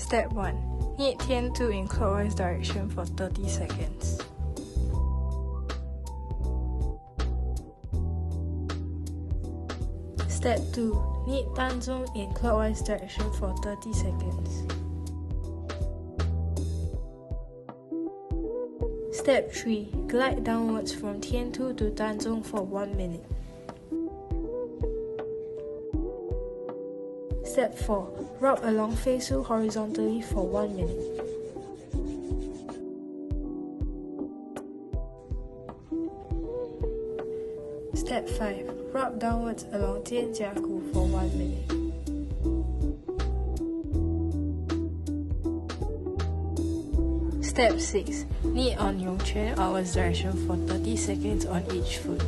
Step 1. Knead Tian 2 in clockwise direction for 30 seconds. Step 2. Knead Tan Zhong in clockwise direction for 30 seconds. Step 3. Glide downwards from Tian 2 to Tan Zhong for 1 minute. Step 4. Rub along Fei Su horizontally for 1 minute. Step 5. Rub downwards along Tian Jia Gu for 1 minute. Step 6. Knead on Yong Quan outwards direction for 30 seconds on each foot.